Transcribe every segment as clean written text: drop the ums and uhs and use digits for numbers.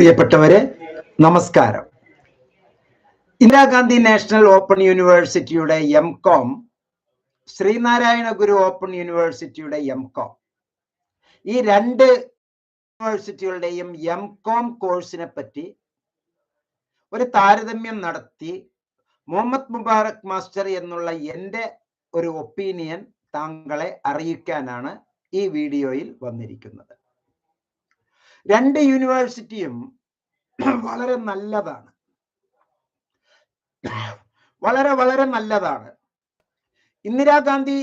പ്രിയപ്പെട്ടവരെ, നമസ്കാരം. Indira Gandhi national open യൂണിവേഴ്സിറ്റിയുടെ എംകോം, ശ്രീനാരായണ ഗുരു ഓപ്പൺ യൂണിവേഴ്സിറ്റിയുടെ എംകോം, ഈ രണ്ട് യൂണിവേഴ്സിറ്റികളുടെയും എംകോം കോഴ്സിനെ പറ്റി ഒരു താരതമ്യം നടത്തി മുഹമ്മദ് മുബാറക് മാസ്റ്റർ എന്നുള്ള എൻ്റെ ഒരു ഒപ്പീനിയൻ താങ്കളെ അറിയിക്കാനാണ് ഈ വീഡിയോയിൽ വന്നിരിക്കുന്നത്. രണ്ട് യൂണിവേഴ്സിറ്റിയും വളരെ നല്ലതാണ്, വളരെ നല്ലതാണ്. ഇന്ദിരാഗാന്ധി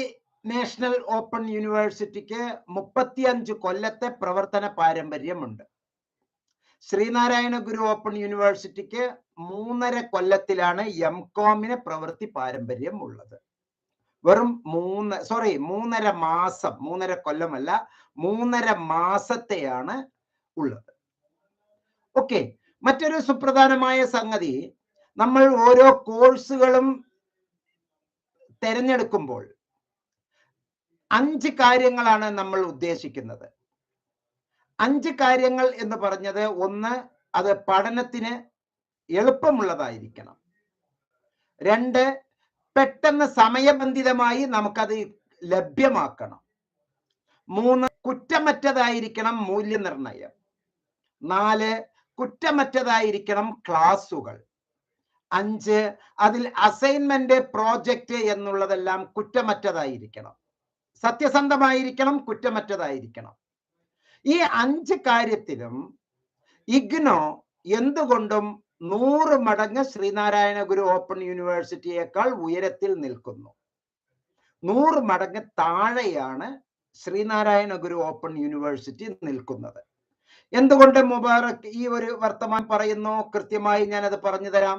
നാഷണൽ ഓപ്പൺ യൂണിവേഴ്സിറ്റിക്ക് 35 കൊല്ലത്തെ പ്രവർത്തന പാരമ്പര്യമുണ്ട്. ശ്രീനാരായണ ഗുരു ഓപ്പൺ യൂണിവേഴ്സിറ്റിക്ക് 3.5 കൊല്ലത്തിലാണ് എംകോമിന് പ്രവൃത്തി പാരമ്പര്യം ഉള്ളത്. വെറും 3.5 മാസം, 3.5 കൊല്ലമല്ല, 3.5 മാസത്തെയാണ് ഉള്ളത്. ഓക്കെ, മറ്റൊരു സുപ്രധാനമായ സംഗതി, നമ്മൾ ഓരോ കോഴ്സുകളും തിരഞ്ഞെടുക്കുമ്പോൾ 5 കാര്യങ്ങളാണ് നമ്മൾ ഉദ്ദേശിക്കുന്നത്. 5 കാര്യങ്ങൾ എന്ന് പറഞ്ഞത്, ഒന്ന്, അത് പഠനത്തിന് എളുപ്പമുള്ളതായിരിക്കണം. 2, പെട്ടെന്ന് സമയബന്ധിതമായി നമുക്കത് ലഭ്യമാക്കണം. 3, കുറ്റമറ്റതായിരിക്കണം മൂല്യനിർണയം. 4, കുറ്റമറ്റതായിരിക്കണം ക്ലാസുകൾ. 5, അതിൽ അസൈൻമെന്റ്, പ്രോജക്റ്റ് എന്നുള്ളതെല്ലാം കുറ്റമറ്റതായിരിക്കണം, സത്യസന്ധമായിരിക്കണം, കുറ്റമറ്റതായിരിക്കണം. ഈ 5 കാര്യത്തിലും ഇഗ്നോ എന്തുകൊണ്ടും 100 മടങ്ങ് ശ്രീനാരായണ ഗുരു ഓപ്പൺ യൂണിവേഴ്സിറ്റിയേക്കാൾ ഉയരത്തിൽ നിൽക്കുന്നു. 100 മടങ്ങ് താഴെയാണ് ശ്രീനാരായണ ഗുരു ഓപ്പൺ യൂണിവേഴ്സിറ്റി നിൽക്കുന്നത്. എന്തുകൊണ്ട് മുബാറക് ഈ ഒരു വർത്തമാനം പറയുന്നു? കൃത്യമായി ഞാനത് പറഞ്ഞു തരാം.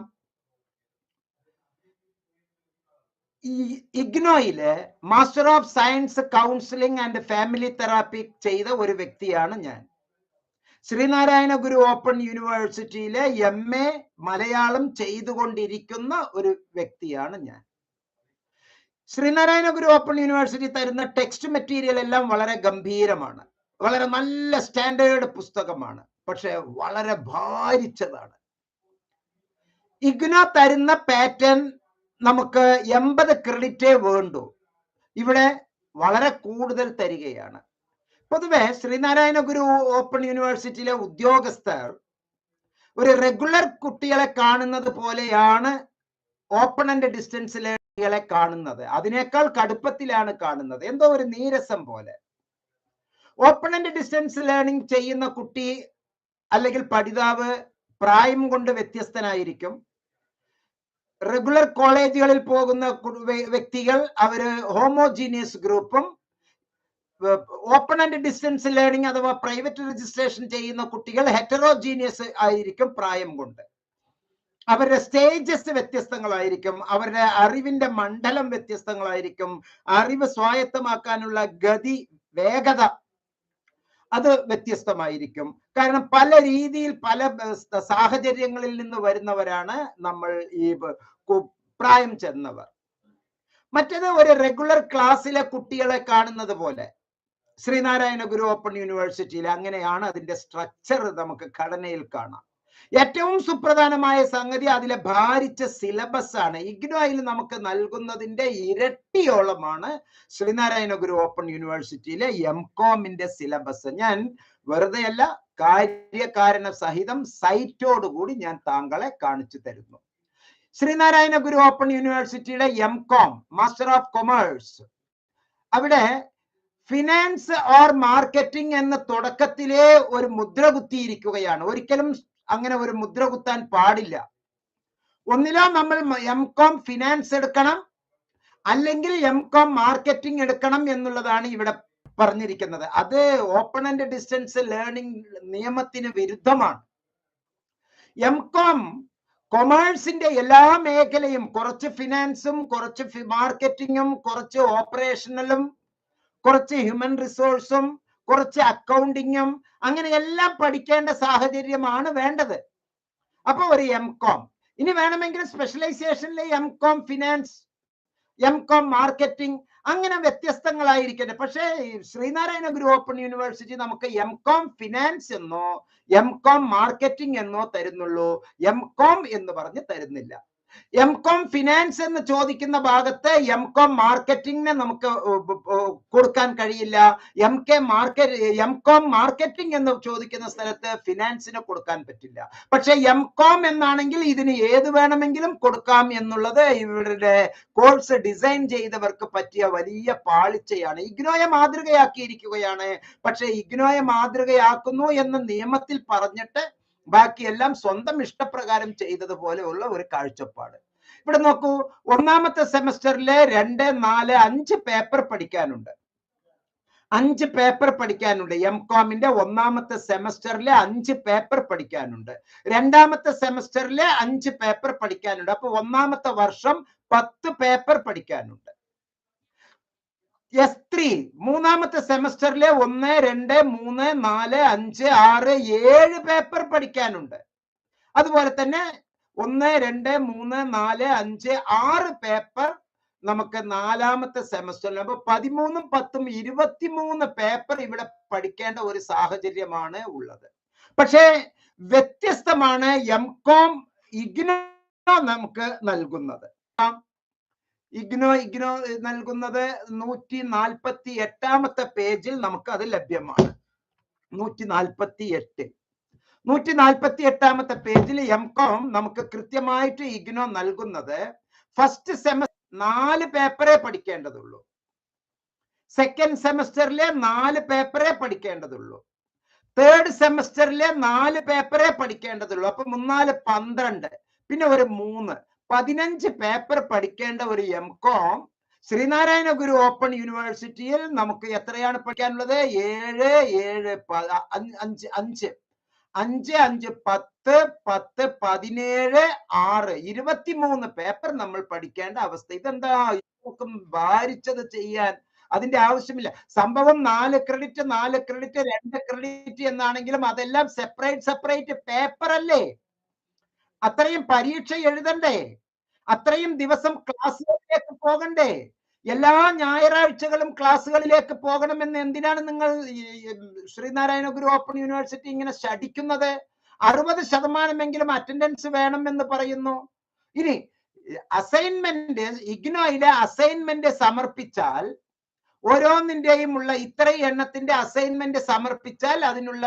ഈ ഇഗ്നോയിലെ master of science counselling and family therapy ചെയ്ത ഒരു വ്യക്തിയാണ് ഞാൻ. ശ്രീനാരായണ ഗുരു ഓപ്പൺ യൂണിവേഴ്സിറ്റിയിലെ MA മലയാളം ചെയ്തുകൊണ്ടിരിക്കുന്ന ഒരു വ്യക്തിയാണ് ഞാൻ. ശ്രീനാരായണ ഗുരു ഓപ്പൺ യൂണിവേഴ്സിറ്റി തരുന്ന ടെക്സ്റ്റ് മെറ്റീരിയൽ എല്ലാം വളരെ ഗംഭീരമാണ്, വളരെ നല്ല സ്റ്റാൻഡേർഡ് പുസ്തകമാണ്, പക്ഷെ വളരെ ഭാരിച്ചതാണ്. ഇഗ്നോ തരുന്ന പാറ്റേൺ നമുക്ക് 80 ക്രെഡിറ്റേ വേണ്ടു, ഇവിടെ വളരെ കൂടുതൽ തരികയാണ്. പൊതുവെ ശ്രീനാരായണ ഗുരു ഓപ്പൺ യൂണിവേഴ്സിറ്റിയിലെ ഉദ്യോഗസ്ഥർ ഒരു റെഗുലർ കുട്ടികളെ കാണുന്നത് പോലെയാണ് ഓപ്പൺ ആൻഡ് ഡിസ്റ്റൻസ് ലേണിംഗുകളെ കാണുന്നത്. അതിനേക്കാൾ കടുപ്പത്തിലാണ് കാണുന്നത്, എന്തോ ഒരു നീരസം പോലെ. ഓപ്പൺ ആൻഡ് ഡിസ്റ്റൻസ് ലേണിംഗ് ചെയ്യുന്ന കുട്ടി അല്ലെങ്കിൽ പഠിതാവ് പ്രായം കൊണ്ട് വ്യത്യസ്തനായിരിക്കും. റെഗുലർ കോളേജുകളിൽ പോകുന്ന വ്യക്തികൾ അവര് ഹോമോജീനിയസ് ഗ്രൂപ്പും, ഓപ്പൺ ആൻഡ് ഡിസ്റ്റൻസ് ലേണിംഗ് അഥവാ പ്രൈവറ്റ് രജിസ്ട്രേഷൻ ചെയ്യുന്ന കുട്ടികൾ ഹെറ്ററോജീനിയസ് ആയിരിക്കും പ്രായം കൊണ്ട്. അവരുടെ സ്റ്റേജസ് വ്യത്യസ്തങ്ങളായിരിക്കും, അവരുടെ അറിവിന്റെ മണ്ഡലം വ്യത്യസ്തങ്ങളായിരിക്കും, അറിവ് സ്വായത്തമാക്കാനുള്ള ഗതി, വേഗത അത് വ്യത്യസ്തമായിരിക്കും. കാരണം പല രീതിയിൽ, പല സാഹചര്യങ്ങളിൽ നിന്ന് വരുന്നവരാണ് നമ്മൾ ഈ പ്രായം ചെന്നവർ. മറ്റേത് ഒരു റെഗുലർ ക്ലാസ്സിലെ കുട്ടികളെ കാണുന്നത് പോലെ ശ്രീനാരായണ ഗുരു ഓപ്പൺ യൂണിവേഴ്സിറ്റിയിൽ അങ്ങനെയാണ് അതിന്റെ സ്ട്രക്ചർ നമുക്ക് ഘടനയിൽ കാണാം. ഏറ്റവും സുപ്രധാനമായ സംഗതി അതിലെ ഭാരിച്ച സിലബസ് ആണ്. ഇഗ്നോയിൽ നമുക്ക് നൽകുന്നതിന്റെ ഇരട്ടിയോളമാണ് ശ്രീനാരായണ ഗുരു ഓപ്പൺ യൂണിവേഴ്സിറ്റിയിലെ എംകോമിന്റെ സിലബസ്. ഞാൻ വെറുതെയല്ല, കാര്യകാരണ സഹിതം സൈറ്റോടുകൂടി ഞാൻ താങ്കളെ കാണിച്ചു തരുന്നു. ശ്രീനാരായണ ഗുരു ഓപ്പൺ യൂണിവേഴ്സിറ്റിയുടെ എംകോം മാസ്റ്റർ ഓഫ് കൊമേഴ്സ്, അവിടെ ഫിനാൻസ് ഓർ മാർക്കറ്റിംഗ് എന്ന തുടക്കത്തിലെ ഒരു മുദ്ര കുത്തിയിരിക്കുകയാണ്. ഒരിക്കലും അങ്ങനെ ഒരു മുദ്ര കുത്താൻ പാടില്ല. ഒന്നിലോ നമ്മൾ എംകോം ഫിനാൻസ് എടുക്കണം, അല്ലെങ്കിൽ എംകോം മാർക്കറ്റിംഗ് എടുക്കണം എന്നുള്ളതാണ് ഇവിടെ പറഞ്ഞിരിക്കുന്നത്. അത് ഓപ്പൺ ആൻഡ് ഡിസ്റ്റൻസ് ലേണിംഗ് നിയമത്തിന് വിരുദ്ധമാണ്. എംകോം കൊമേഴ്സിന്റെ എല്ലാ മേഖലയും, കുറച്ച് ഫിനാൻസും, കുറച്ച് മാർക്കറ്റിംഗും, കുറച്ച് ഓപ്പറേഷണലും, കുറച്ച് ഹ്യൂമൻ റിസോഴ്സും, കുറച്ച് അക്കൗണ്ടിങ്ങും, അങ്ങനെ എല്ലാം പഠിക്കേണ്ട സാഹചര്യമാണ് വേണ്ടത്. അപ്പൊ ഒരു എംകോം, ഇനി വേണമെങ്കിൽ സ്പെഷ്യലൈസേഷനിലെ എംകോം ഫിനാൻസ്, എംകോം മാർക്കറ്റിംഗ്, അങ്ങനെ വ്യത്യസ്തങ്ങളായിരിക്കട്ടെ. പക്ഷേ ശ്രീനാരായണ ഗുരു ഓപ്പൺ യൂണിവേഴ്സിറ്റി നമുക്ക് എം.കോം ഫിനാൻസ് എന്നോ എം.കോം മാർക്കറ്റിംഗ് എന്നോ തരുന്നുള്ളൂ, എം.കോം എന്ന് പറഞ്ഞ് തരുന്നില്ല. എം.കോം ഫിനാൻസ് എന്ന് ചോദിക്കുന്ന ഭാഗത്ത് എം.കോം മാർക്കറ്റിംഗിന് നമുക്ക് കൊടുക്കാൻ കഴിയില്ല. എം.കോം മാർക്കറ്റിംഗ് എന്ന് ചോദിക്കുന്ന സ്ഥലത്ത് ഫിനാൻസിന് കൊടുക്കാൻ പറ്റില്ല. പക്ഷെ എം.കോം എന്നാണെങ്കിൽ ഇതിന് ഏത് വേണമെങ്കിലും കൊടുക്കാം എന്നുള്ളത് ഇവരുടെ കോഴ്സ് ഡിസൈൻ ചെയ്തവർക്ക് പറ്റിയ വലിയ പാളിച്ചയാണ്. ഇഗ്നോയെ മാതൃകയാക്കിയിരിക്കുകയാണ്. പക്ഷെ ഇഗ്നോയെ മാതൃകയാക്കുന്നു എന്ന് നിയമത്തിൽ പറഞ്ഞിട്ട് ബാക്കിയെല്ലാം സ്വന്തം ഇഷ്ടപ്രകാരം ചെയ്തതുപോലെയുള്ള ഒരു കാഴ്ചപ്പാട്. ഇവിടെ നോക്കൂ, ഒന്നാമത്തെ സെമസ്റ്ററിലെ 2, 4, 5 പേപ്പർ പഠിക്കാനുണ്ട്. 5 പേപ്പർ പഠിക്കാനുണ്ട്. എം.കോമിന്റെ ഒന്നാമത്തെ സെമസ്റ്ററിലെ 5 പേപ്പർ പഠിക്കാനുണ്ട്. രണ്ടാമത്തെ സെമസ്റ്ററിലെ 5 പേപ്പർ പഠിക്കാനുണ്ട്. അപ്പൊ ഒന്നാമത്തെ വർഷം 10 പേപ്പർ പഠിക്കാനുണ്ട്. S3 മൂന്നാമത്തെ സെമസ്റ്ററിലെ 1, 2, 3, 4, 5, 6, 7 പേപ്പർ പഠിക്കാനുണ്ട്. അതുപോലെ തന്നെ 1, 2, 3, 4, 5, 6 പേപ്പർ നമുക്ക് നാലാമത്തെ സെമസ്റ്ററിൽ. അപ്പൊ 13, 10, 23 പേപ്പർ ഇവിടെ പഠിക്കേണ്ട ഒരു സാഹചര്യമാണ് ഉള്ളത്. പക്ഷേ വ്യത്യസ്തമാണ് എം.കോം ഇഗ്നോ നമുക്ക് നൽകുന്നത്. ഇഗ്നോ നൽകുന്നത് 148 പേജിൽ നമുക്ക് അത് ലഭ്യമാണ്. 148 പേജിൽ എം.കോം നമുക്ക് കൃത്യമായിട്ട് ഇഗ്നോ നൽകുന്നത് ഫസ്റ്റ് സെമസ്റ്റർ 4 പേപ്പറേ പഠിക്കേണ്ടതുള്ളൂ. സെക്കൻഡ് സെമസ്റ്ററിലെ 4 പേപ്പറേ പഠിക്കേണ്ടതുള്ളൂ. തേർഡ് സെമസ്റ്ററിലെ 4 പേപ്പറേ പഠിക്കേണ്ടതുള്ളൂ. അപ്പൊ 3, 12, പിന്നെ ഒരു 3, 15 പേപ്പർ പഠിക്കേണ്ട ഒരു എം.കോം ശ്രീനാരായണ ഗുരു ഓപ്പൺ യൂണിവേഴ്സിറ്റിയിൽ നമുക്ക് എത്രയാണ് പഠിക്കാനുള്ളത്? 7, 7, 5, 5, 5, 10, 10, 17, 6, 23 പേപ്പർ നമ്മൾ പഠിക്കേണ്ട അവസ്ഥ. ഇതെന്താ ഭാരിച്ചത് ചെയ്യാൻ? അതിന്റെ ആവശ്യമില്ല. സംഭവം 4 ക്രെഡിറ്റ് 4 ക്രെഡിറ്റ് 2 ക്രെഡിറ്റ് എന്നാണെങ്കിലും അതെല്ലാം സെപ്പറേറ്റ് പേപ്പർ അല്ലേ? അത്രയും പരീക്ഷ എഴുതണ്ടേ? അത്രയും ദിവസം ക്ലാസ്സുകളിലേക്ക് പോകണ്ടേ? എല്ലാ ഞായറാഴ്ചകളും ക്ലാസ്സുകളിലേക്ക് പോകണമെന്ന് എന്തിനാണ് നിങ്ങൾ ശ്രീനാരായണ ഗുരു ഓപ്പൺ യൂണിവേഴ്സിറ്റി ഇങ്ങനെ ശഠിക്കുന്നത്? 60% അറ്റൻഡൻസ് വേണം എന്ന് പറയുന്നു. ഇനി അസൈൻമെന്റ്, ഇഗ്നോയിലെ അസൈൻമെന്റ് സമർപ്പിച്ചാൽ ഓരോന്നിന്റെയും ഉള്ള ഇത്രയും എണ്ണത്തിന്റെ അസൈൻമെന്റ് സമർപ്പിച്ചാൽ അതിനുള്ള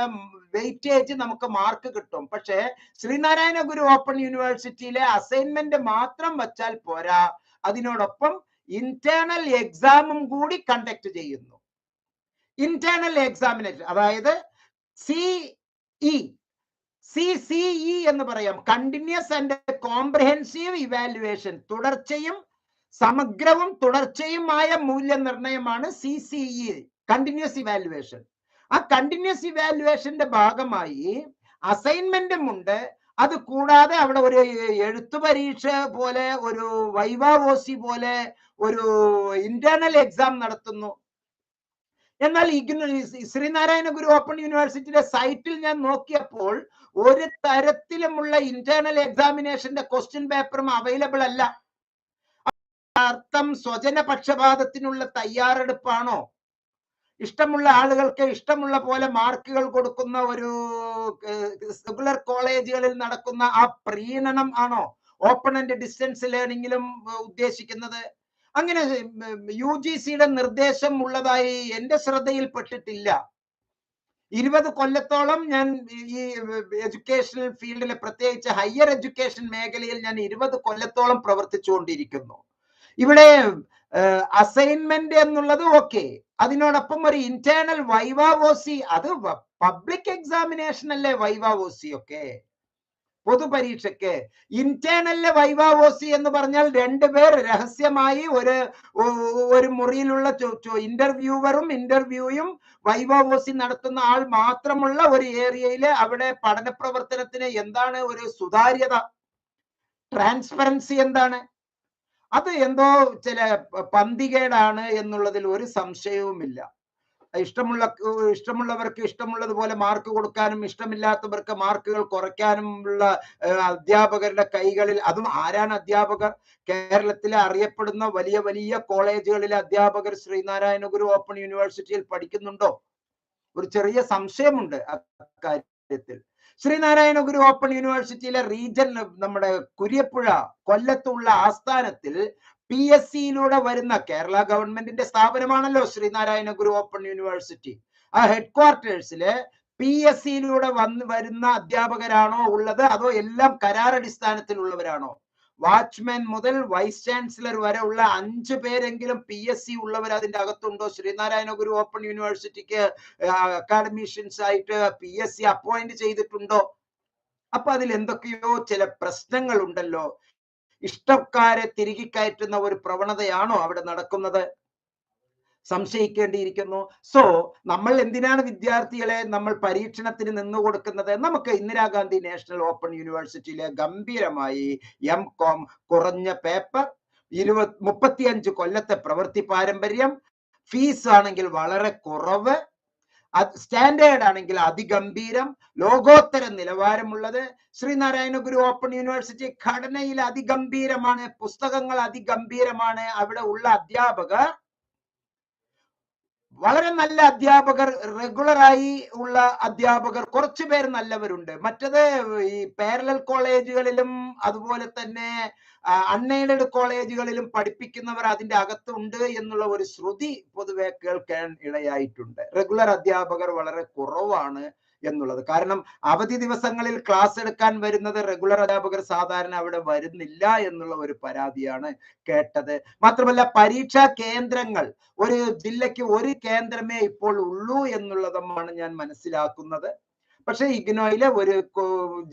വെയിറ്റേജ് നമുക്ക് മാർക്ക് കിട്ടും. പക്ഷേ ശ്രീനാരായണ ഗുരു ഓപ്പൺ യൂണിവേഴ്സിറ്റിയിലെ അസൈൻമെന്റ് മാത്രം വച്ചാൽ പോരാ, അതിനോടൊപ്പം ഇന്റേണൽ എക്സാമും കൂടി കണ്ടക്ട് ചെയ്യുന്നു. ഇന്റേണൽ എക്സാമിനേഷൻ, അതായത് CCE എന്ന് പറയാം, കണ്ടിന്യൂസ് ആൻഡ് കോംപ്രിഹെൻസീവ് ഇവാലുവേഷൻ. തുടർച്ചയും സമഗ്രവും തുടർച്ചയുമായ മൂല്യനിർണ്ണയമാണ് CCE, കണ്ടിന്യൂസ് ഇവാലുവേഷൻ. ആ കണ്ടിന്യൂസ് ഇവാലുവേഷന്റെ ഭാഗമായി അസൈൻമെന്റും ഉണ്ട്. അത് കൂടാതെ അവിടെ ഒരു എഴുത്തു പരീക്ഷ പോലെ, ഒരു വൈവാവോസി പോലെ ഒരു ഇന്റേണൽ എക്സാം നടത്തുന്നു. എന്നാൽ ശ്രീനാരായണ ഗുരു ഓപ്പൺ യൂണിവേഴ്സിറ്റിയുടെ സൈറ്റിൽ ഞാൻ നോക്കിയപ്പോൾ ഒരു തരത്തിലുമുള്ള ഇന്റേണൽ എക്സാമിനേഷന്റെ ക്വസ്റ്റ്യൻ പേപ്പറും അവൈലബിൾ അല്ല. അർത്ഥം സ്വജന പക്ഷപാതത്തിനുള്ള തയ്യാറെടുപ്പാണോ? ഇഷ്ടമുള്ള ആളുകൾക്ക് ഇഷ്ടമുള്ള പോലെ മാർക്കുകൾ കൊടുക്കുന്ന ഒരു റെഗുലർ കോളേജുകളിൽ നടക്കുന്ന ആ പ്രീണനം ആണോ ഓപ്പൺ ആൻഡ് ഡിസ്റ്റൻസ് ലേണിംഗിലും ഉദ്ദേശിക്കുന്നത്? അങ്ങനെ UGCയുടെ നിർദ്ദേശം ഉള്ളതായി എന്റെ ശ്രദ്ധയിൽപ്പെട്ടിട്ടില്ല. 20 കൊല്ലത്തോളം ഞാൻ ഈ എഡ്യൂക്കേഷണൽ ഫീൽഡിൽ, പ്രത്യേകിച്ച് ഹയർ എഡ്യൂക്കേഷൻ മേഖലയിൽ ഞാൻ 20 കൊല്ലത്തോളം പ്രവർത്തിച്ചുകൊണ്ടിരിക്കുന്നു. ഇവിടെ അസൈൻമെന്റ് എന്നുള്ളത് ഓക്കെ, അതിനോടൊപ്പം ഒരു ഇന്റേണൽ വൈവാവോസി, അത് പബ്ലിക് എക്സാമിനേഷൻ അല്ലേ വൈവാവോസി ഒക്കെ, പൊതുപരീക്ഷയ്ക്ക്. ഇന്റേണലിലെ വൈവാവോസി എന്ന് പറഞ്ഞാൽ 2 പേർ രഹസ്യമായി ഒരു മുറിയിലുള്ള ഇന്റർവ്യൂവറും ഇന്റർവ്യൂയും വൈവാവോസി നടത്തുന്ന ആൾ മാത്രമുള്ള ഒരു ഏരിയയില് അവിടെ പഠന പ്രവർത്തനത്തിന് എന്താണ് ഒരു സുതാര്യത, ട്രാൻസ്പെറൻസി എന്താണ്? അത് എന്തോ ചില പന്തികേടാണ് എന്നുള്ളതിൽ ഒരു സംശയവുമില്ല. ഇഷ്ടമുള്ളവർക്ക് ഇഷ്ടമുള്ളതുപോലെ മാർക്ക് കൊടുക്കാനും ഇഷ്ടമില്ലാത്തവർക്ക് മാർക്കുകൾ കുറയ്ക്കാനുമുള്ള അധ്യാപകരുടെ കൈകളിൽ, അതും ആരാണ് അധ്യാപകർ? കേരളത്തിലെ അറിയപ്പെടുന്ന വലിയ വലിയ കോളേജുകളിലെ അധ്യാപകർ ശ്രീനാരായണ ഗുരു ഓപ്പൺ യൂണിവേഴ്സിറ്റിയിൽ പഠിക്കുന്നുണ്ടോ? ഒരു ചെറിയ സംശയമുണ്ട് അക്കാര്യത്തിൽ. ശ്രീനാരായണ ഗുരു ഓപ്പൺ യൂണിവേഴ്സിറ്റിയിലെ റീജൻ, നമ്മുടെ കുര്യപ്പുഴ കൊല്ലത്തുള്ള ആസ്ഥാനത്തിൽ PSCയിലൂടെ വരുന്ന, കേരള ഗവൺമെന്റിന്റെ സ്ഥാപനമാണല്ലോ ശ്രീനാരായണ ഗുരു ഓപ്പൺ യൂണിവേഴ്സിറ്റി. ആ ഹെഡ് ക്വാർട്ടേഴ്സില് PSCയിലൂടെ വരുന്ന അധ്യാപകരാണോ ഉള്ളത്, അതോ എല്ലാം കരാറടിസ്ഥാനത്തിലുള്ളവരാണോ? വാച്ച്മാൻ മുതൽ വൈസ് ചാൻസലർ വരെ ഉള്ള 5 പേരെങ്കിലും PSC ഉള്ളവർ അതിന്റെ അകത്തുണ്ടോ? ശ്രീനാരായണ ഗുരു ഓപ്പൺ യൂണിവേഴ്സിറ്റിക്ക് അക്കാഡമീഷ്യൻസ് ആയിട്ട് PSC അപ്പോയിന്റ് ചെയ്തിട്ടുണ്ടോ? അപ്പൊ അതിൽ എന്തൊക്കെയോ ചില പ്രശ്നങ്ങൾ ഉണ്ടല്ലോ. ഇഷ്ടക്കാരെ തിരികെ കയറ്റുന്ന ഒരു പ്രവണതയാണോ അവിടെ നടക്കുന്നത്? സംശയിക്കേണ്ടിയിരിക്കുന്നു. സോ നമ്മൾ എന്തിനാണ് വിദ്യാർത്ഥികളെ നമ്മൾ പരീക്ഷണത്തിന് നിന്ന് കൊടുക്കുന്നത്? നമുക്ക് ഇന്ദിരാഗാന്ധി നാഷണൽ ഓപ്പൺ യൂണിവേഴ്സിറ്റിയിലെ ഗംഭീരമായി MCOM, കുറഞ്ഞ പേപ്പർ, 35 കൊല്ലത്തെ പ്രവൃത്തി പാരമ്പര്യം, ഫീസ് ആണെങ്കിൽ വളരെ കുറവ്, സ്റ്റാൻഡേർഡ് ആണെങ്കിൽ അതിഗംഭീരം, ലോകോത്തര നിലവാരമുള്ളത്. ശ്രീനാരായണ ഗുരു ഓപ്പൺ യൂണിവേഴ്സിറ്റി ഘടനയിൽ അതിഗംഭീരമാണ്, പുസ്തകങ്ങൾ അതിഗംഭീരമാണ്, അവിടെ ഉള്ള അധ്യാപകർ വളരെ നല്ല അധ്യാപകർ, റെഗുലറായി ഉള്ള അധ്യാപകർ കുറച്ചു പേർ നല്ലവരുണ്ട്. മറ്റത് ഈ പാരലൽ കോളേജുകളിലും അതുപോലെ തന്നെ അൺഎയ്ഡഡ് കോളേജുകളിലും പഠിപ്പിക്കുന്നവർ അതിന്റെ അകത്തുണ്ട് എന്നുള്ള ഒരു ശ്രുതി പൊതുവെ കേൾക്കാൻ ഇടയായിട്ടുണ്ട്. റെഗുലർ അധ്യാപകർ വളരെ കുറവാണ് എന്നുള്ളത്. കാരണം അവധി ദിവസങ്ങളിൽ ക്ലാസ് എടുക്കാൻ വരുന്നത് റെഗുലർ അധ്യാപകർ സാധാരണ അവിടെ വരുന്നില്ല എന്നുള്ള ഒരു പരാതിയാണ് കേട്ടത്. മാത്രമല്ല പരീക്ഷാ കേന്ദ്രങ്ങൾ ഒരു ജില്ലയ്ക്ക് ഒരു കേന്ദ്രമേ ഇപ്പോൾ ഉള്ളൂ എന്നുള്ളതുമാണ് ഞാൻ മനസ്സിലാക്കുന്നത്. പക്ഷെ ഇഗ്നോയിലെ ഒരു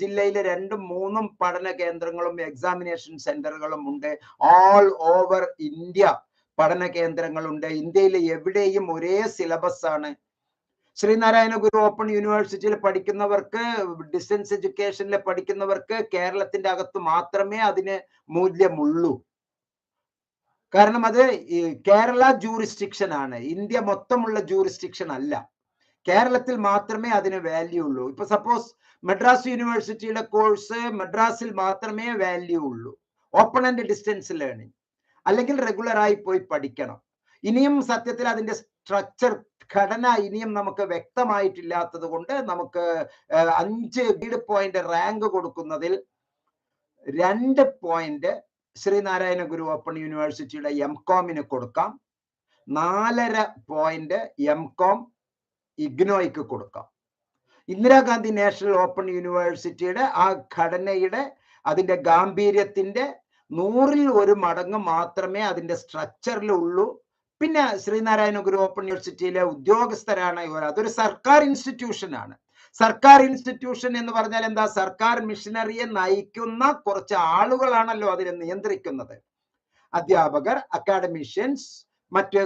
ജില്ലയിലെ 2ഉം 3ഉം പഠന കേന്ദ്രങ്ങളും എക്സാമിനേഷൻ സെന്ററുകളും ഉണ്ട്. ഓൾ ഓവർ ഇന്ത്യ പഠന കേന്ദ്രങ്ങളുണ്ട്. ഇന്ത്യയിലെ എവിടെയും ഒരേ സിലബസ് ആണ്. ശ്രീനാരായണ ഗുരു ഓപ്പൺ യൂണിവേഴ്സിറ്റിയിൽ പഠിക്കുന്നവർക്ക്, ഡിസ്റ്റൻസ് എഡ്യൂക്കേഷനിൽ പഠിക്കുന്നവർക്ക് കേരളത്തിന്റെ അകത്ത് മാത്രമേ അതിന് മൂല്യമുള്ളൂ. കാരണം അത് കേരള ജൂറിസ്ഡിക്ഷൻ ആണ്, ഇന്ത്യ മൊത്തമുള്ള ജൂറിസ്ഡിക്ഷൻ അല്ല. കേരളത്തിൽ മാത്രമേ അതിന് വാല്യൂ ഉള്ളൂ. ഇപ്പൊ സപ്പോസ് മദ്രാസ് യൂണിവേഴ്സിറ്റിയുടെ കോഴ്സ് മദ്രാസിൽ മാത്രമേ വാല്യൂ ഉള്ളൂ, ഓപ്പൺ ആൻഡ് ഡിസ്റ്റൻസ് ലേണിംഗ്, അല്ലെങ്കിൽ റെഗുലറായി പോയി പഠിക്കണം. ഇനിയും സത്യത്തിൽ അതിന്റെ സ്ട്രക്ചർ, ഘടന ഇനിയും നമുക്ക് വ്യക്തമായിട്ടില്ലാത്തത് കൊണ്ട് നമുക്ക് 5 ഗ്രേഡ് പോയിന്റ് റാങ്ക് കൊടുക്കുന്നതിൽ 2 പോയിന്റ് ശ്രീനാരായണ ഗുരു ഓപ്പൺ യൂണിവേഴ്സിറ്റിയുടെ MCOMന് കൊടുക്കാം, 4.5 പോയിന്റ് MCOM ഇഗ്നോയ്ക്ക് കൊടുക്കാം. ഇന്ദിരാഗാന്ധി നാഷണൽ ഓപ്പൺ യൂണിവേഴ്സിറ്റിയുടെ ആ ഘടനയുടെ, അതിന്റെ ഗാംഭീര്യത്തിന്റെ 100ൽ 1 മടങ്ങ് മാത്രമേ അതിന്റെ സ്ട്രക്ചറിൽ ഉള്ളൂ. പിന്നെ ശ്രീനാരായണ ഗുരു ഓപ്പൺ യൂണിവേഴ്സിറ്റിയിലെ ഉദ്യോഗസ്ഥരാണ് ഇവർ. അതൊരു സർക്കാർ ഇൻസ്റ്റിറ്റ്യൂഷൻ ആണ്. സർക്കാർ ഇൻസ്റ്റിറ്റ്യൂഷൻ എന്ന് പറഞ്ഞാൽ എന്താ? സർക്കാർ മിഷനറിയെ നയിക്കുന്ന കുറച്ച് ആളുകളാണല്ലോ അതിനെ നിയന്ത്രിക്കുന്നത്. അധ്യാപകർ, അക്കാഡമിഷ്യൻസ്, മറ്റ്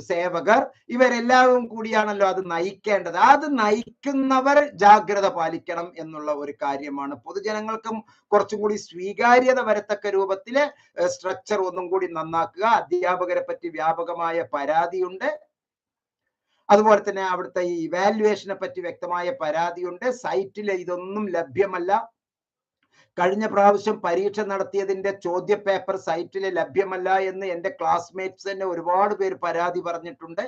സേവകർ, ഇവരെല്ലാവരും കൂടിയാണല്ലോ അത് നയിക്കേണ്ടത്. അത് നയിക്കുന്നവർ ജാഗ്രത പാലിക്കണം എന്നുള്ള ഒരു കാര്യമാണ്. പൊതുജനങ്ങൾക്കും കുറച്ചും കൂടി സ്വീകാര്യത വരത്തക്ക രൂപത്തില് സ്ട്രക്ചർ ഒന്നും കൂടി നന്നാക്കുക. അധ്യാപകരെ പറ്റി വ്യാപകമായ പരാതിയുണ്ട്. അതുപോലെ തന്നെ അവിടുത്തെ ഈ ഇവാലുവേഷനെ പറ്റി വ്യക്തമായ പരാതിയുണ്ട്. സൈറ്റിൽ ഇതൊന്നും ലഭ്യമല്ല. കഴിഞ്ഞ പ്രാവശ്യം പരീക്ഷ നടത്തിയതിന്റെ ചോദ്യ പേപ്പർ സൈറ്റിൽ ലഭ്യമല്ല എന്ന് എൻ്റെ ക്ലാസ്മേറ്റ്സ് തന്നെ ഒരുപാട് പേര് പരാതി പറഞ്ഞിട്ടുണ്ട്.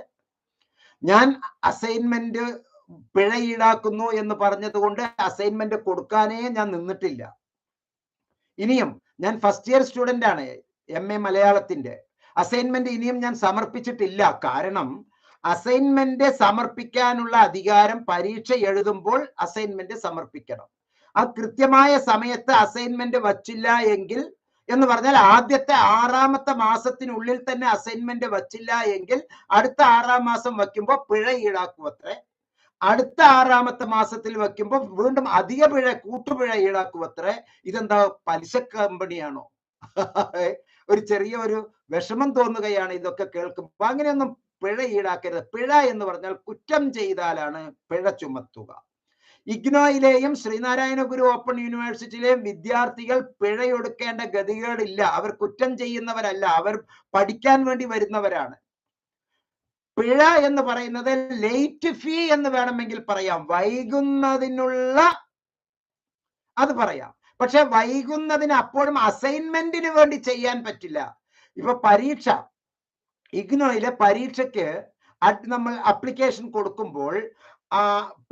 ഞാൻ അസൈൻമെന്റ് പിഴ ഈടാക്കുന്നു എന്ന് പറഞ്ഞത് കൊണ്ട് അസൈൻമെന്റ് കൊടുക്കാനേ ഞാൻ നിന്നിട്ടില്ല. ഇനിയും ഞാൻ ഫസ്റ്റ് ഇയർ സ്റ്റുഡന്റ് ആണ്, MA മലയാളത്തിന്റെ. അസൈൻമെന്റ് ഇനിയും ഞാൻ സമർപ്പിച്ചിട്ടില്ല. കാരണം അസൈൻമെന്റ് സമർപ്പിക്കാനുള്ള അധികാരം പരീക്ഷ എഴുതുമ്പോൾ അസൈൻമെന്റ് സമർപ്പിക്കണം. ആ കൃത്യമായ സമയത്ത് അസൈൻമെന്റ് വച്ചില്ല എങ്കിൽ, എന്ന് പറഞ്ഞാൽ ആദ്യത്തെ 6ാമത്തെ മാസത്തിനുള്ളിൽ തന്നെ അസൈൻമെന്റ് വച്ചില്ല എങ്കിൽ അടുത്ത 6ാം മാസം വയ്ക്കുമ്പോൾ പിഴ ഈടാക്കുവത്രേ. അടുത്ത 6ാമത്തെ മാസത്തിൽ വയ്ക്കുമ്പോൾ വീണ്ടും അധിക പിഴ, കൂട്ടുപിഴ ഈടാക്കുവത്രേ. ഇതെന്താ പലിശ കമ്പനിയാണോ? ഒരു ചെറിയ ഒരു വിഷമം തോന്നുകയാണ് ഇതൊക്കെ കേൾക്കുമ്പോൾ. അങ്ങനെയൊന്നും പിഴ ഈടാക്കരുത്. പിഴ എന്ന് പറഞ്ഞാൽ കുറ്റം ചെയ്താലാണ് പിഴ ചുമത്തുക. ഇഗ്നോയിലെയും ശ്രീനാരായണ ഗുരു ഓപ്പൺ യൂണിവേഴ്സിറ്റിയിലെയും വിദ്യാർത്ഥികൾ പിഴയൊടുക്കേണ്ട ഗതികേടില്ല. അവർ കുറ്റം ചെയ്യുന്നവരല്ല, അവർ പഠിക്കാൻ വേണ്ടി വരുന്നവരാണ്. പിഴ എന്ന് പറയുന്നത് ലേറ്റ് ഫീ എന്ന് വേണമെങ്കിൽ പറയാം, വൈകുന്നതിനുള്ള അത് പറയാം. പക്ഷെ വൈകുന്നതിന് അപ്പോഴും അസൈൻമെന്റിന് വേണ്ടി ചെയ്യാൻ പറ്റില്ല. ഇപ്പൊ പരീക്ഷ, ഇഗ്നോയിലെ പരീക്ഷയ്ക്ക് നമ്മൾ അപ്ലിക്കേഷൻ കൊടുക്കുമ്പോൾ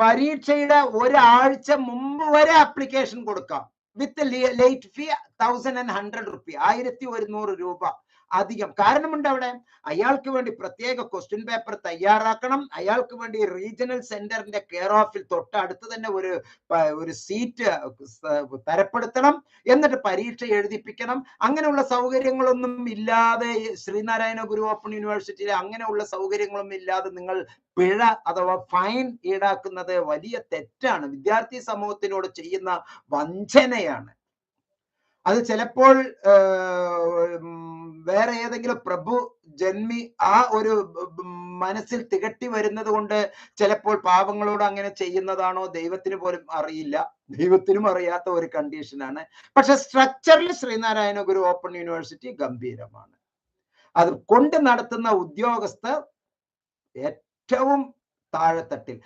പരീക്ഷയുടെ ഒരാഴ്ച മുമ്പ് വരെ അപ്ലിക്കേഷൻ കൊടുക്കാം. വിത്ത് ലേറ്റ് ഫീ 1100 റുപ്പീസ്, 1100 രൂപ അധികം. കാരണമുണ്ട് അവിടെ, അയാൾക്ക് വേണ്ടി പ്രത്യേക ക്വസ്റ്റ്യൻ പേപ്പർ തയ്യാറാക്കണം, അയാൾക്ക് വേണ്ടി റീജിയണൽ സെന്ററിന്റെ കെയർ ഓഫിൽ തൊട്ടടുത്ത് തന്നെ ഒരു സീറ്റ് തരപ്പെടുത്തണം, എന്നിട്ട് പരീക്ഷ എഴുതിപ്പിക്കണം. അങ്ങനെയുള്ള സൗകര്യങ്ങളൊന്നും ഇല്ലാതെ ശ്രീനാരായണ ഗുരു ഓപ്പൺ യൂണിവേഴ്സിറ്റിയിൽ അങ്ങനെയുള്ള സൗകര്യങ്ങളൊന്നും ഇല്ലാതെ നിങ്ങൾ പിഴ അഥവാ ഫൈൻ ഈടാക്കുന്നത് വലിയ തെറ്റാണ്, വിദ്യാർത്ഥി സമൂഹത്തിനോട് ചെയ്യുന്ന വഞ്ചനയാണ്. അത് ചിലപ്പോൾ വേറെ ഏതെങ്കിലും പ്രഭു ജന്മി ആ ഒരു മനസ്സിൽ തികട്ടി വരുന്നത് കൊണ്ട് ചിലപ്പോൾ പാവങ്ങളോട് അങ്ങനെ ചെയ്യുന്നതാണോ ദൈവത്തിന് പോലും അറിയില്ല, ദൈവത്തിനും അറിയാത്ത ഒരു കണ്ടീഷനാണ്. പക്ഷെ സ്ട്രക്ചറിൽ ശ്രീനാരായണ ഗുരു ഓപ്പൺ യൂണിവേഴ്സിറ്റി ഗംഭീരമാണ്. അത് കൊണ്ട് നടത്തുന്ന ഉദ്യോഗസ്ഥർ ഏറ്റവും താഴെത്തട്ടിൽ,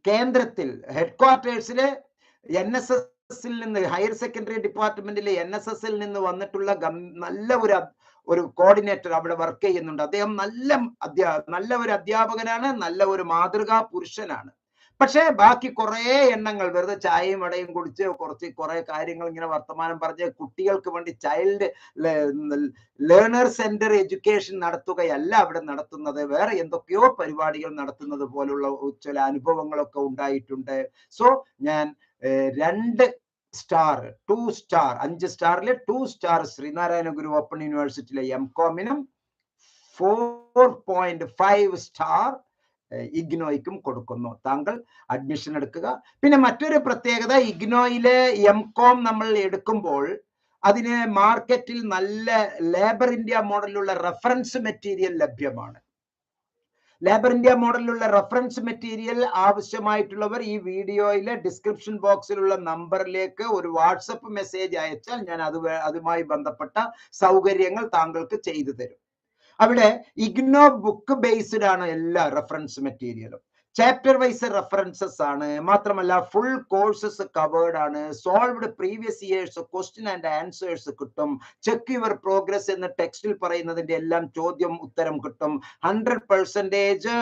കേന്ദ്രത്തിൽ ഹെഡ്ക്വാർട്ടേഴ്സില് NSS നിന്ന്, ഹയർ സെക്കൻഡറി ഡിപ്പാർട്ട്മെന്റിലെ NSS നിന്ന് വന്നിട്ടുള്ള നല്ല ഒരു കോർഡിനേറ്റർ അവിടെ വർക്ക് ചെയ്യുന്നുണ്ട്. അദ്ദേഹം നല്ല ഒരു അധ്യാപകനാണ്, നല്ല ഒരു മാതൃകാ പുരുഷനാണ്. പക്ഷെ ബാക്കി കുറെ എണ്ണങ്ങൾ വെറുതെ ചായയും വടയും കുടിച്ച് കുറെ കാര്യങ്ങൾ ഇങ്ങനെ വർത്തമാനം പറഞ്ഞ് കുട്ടികൾക്ക് വേണ്ടി ചൈൽഡ് ലേണർ സെന്റർ എഡ്യൂക്കേഷൻ നടത്തുകയല്ല അവിടെ നടത്തുന്നത്, വേറെ എന്തൊക്കെയോ പരിപാടികൾ നടത്തുന്നത് പോലുള്ള ചില അനുഭവങ്ങളൊക്കെ ഉണ്ടായിട്ടുണ്ട്. സോ ഞാൻ 2 star 2 star 5 സ്റ്റാറിലെ 2 star Sreenarayana Guru open യൂണിവേഴ്സിറ്റിയിലെ MCOM-നും 4.5 സ്റ്റാർ ഇഗ്നോയ്ക്കും കൊടുക്കുന്നു. താങ്കൾ അഡ്മിഷൻ എടുക്കുക. പിന്നെ മറ്റൊരു പ്രത്യേകത, ഇഗ്നോയിലെ MCOM നമ്മൾ എടുക്കുമ്പോൾ അതിന് മാർക്കറ്റിൽ നല്ല ലേബർ ഇന്ത്യ മോഡലിലുള്ള റെഫറൻസ് മെറ്റീരിയൽ ലഭ്യമാണ്. ലേബർ ഇന്ത്യ മോഡലിലുള്ള റെഫറൻസ് മെറ്റീരിയൽ ആവശ്യമായിട്ടുള്ളവർ ഈ വീഡിയോയിലെ ഡിസ്ക്രിപ്ഷൻ ബോക്സിലുള്ള നമ്പറിലേക്ക് ഒരു വാട്സപ്പ് മെസ്സേജ് അയച്ചാൽ ഞാൻ അതുമായി ബന്ധപ്പെട്ട സൗകര്യങ്ങൾ താങ്കൾക്ക് ചെയ്തു തരും. അവിടെ ഇഗ്നോ ബുക്ക് ബേസ്ഡ് ആണ് എല്ലാ റെഫറൻസ് മെറ്റീരിയലും, ചാപ്റ്റർ വൈസ് റെഫറൻസസ് ആണ്. മാത്രമല്ല ഫുൾ കോഴ്സസ് കവേർഡ് ആണ്. Solved previous years question and answers കിട്ടും. ചെക്ക് യുവർ പ്രോഗ്രസ് എന്ന് ടെക്സ്റ്റിൽ പറയുന്നതിന്റെ എല്ലാം ചോദ്യം ഉത്തരം കിട്ടും. 100%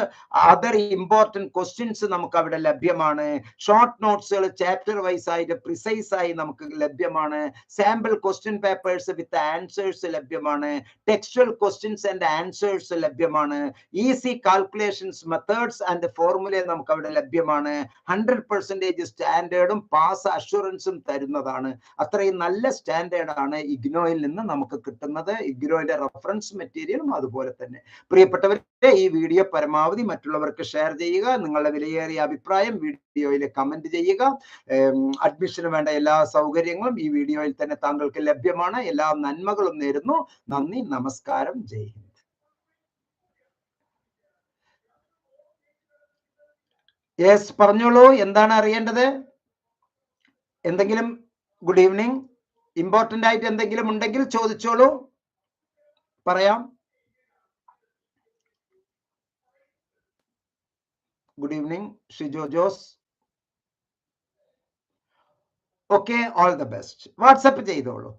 അതർ ഇമ്പോർട്ടന്റ് ക്വസ്റ്റ്യൻസ് നമുക്ക് അവിടെ ലഭ്യമാണ്. ഷോർട്ട് നോട്ട്സുകൾ ചാപ്റ്റർ വൈസ് ആയിട്ട് പ്രിസൈസ് ആയി നമുക്ക് ലഭ്യമാണ്. Sample question papers with answers ലഭ്യമാണ്. ടെക്സ്റ്റുവൽ ക്വസ്റ്റ്യൻസ് ആൻഡ് ആൻസേഴ്സ് ലഭ്യമാണ്. Easy calculations methods and formula നമുക്ക് അവിടെ ലഭ്യമാണ്. 100% സ്റ്റാൻഡേർഡും പാസ് അഷുറൻസും തരുന്നതാണ്. അത്രയും നല്ല സ്റ്റാൻഡേർഡ് ആണ് ഇഗ്നോയിൽ നിന്ന് നമുക്ക് കിട്ടുന്നത്. ഇഗ്നോയിലെ റെഫറൻസ് മെറ്റീരിയലും അതുപോലെ തന്നെ. പ്രിയപ്പെട്ടവരെ, ഈ വീഡിയോ പരമാവധി മറ്റുള്ളവർക്ക് ഷെയർ ചെയ്യുക. നിങ്ങളുടെ വിലയേറിയ അഭിപ്രായം വീഡിയോയിൽ കമന്റ് ചെയ്യുക. അഡ്മിഷന് വേണ്ട എല്ലാ സൗകര്യങ്ങളും ഈ വീഡിയോയിൽ തന്നെ താങ്കൾക്ക് ലഭ്യമാണ്. എല്ലാ നന്മകളും നേരുന്നു. നന്ദി, നമസ്കാരം, ജയ് ഹിന്ദ്. യെസ്, പറഞ്ഞോളൂ, എന്താണ് അറിയേണ്ടത്? എന്തെങ്കിലും ഗുഡ് ഈവനിങ്, ഇമ്പോർട്ടന്റ് ആയിട്ട് എന്തെങ്കിലും ഉണ്ടെങ്കിൽ ചോദിച്ചോളൂ, പറയാം. Good evening Shijo Jose. Okay, all the best. WhatsApp ചെയ്തോളൂ.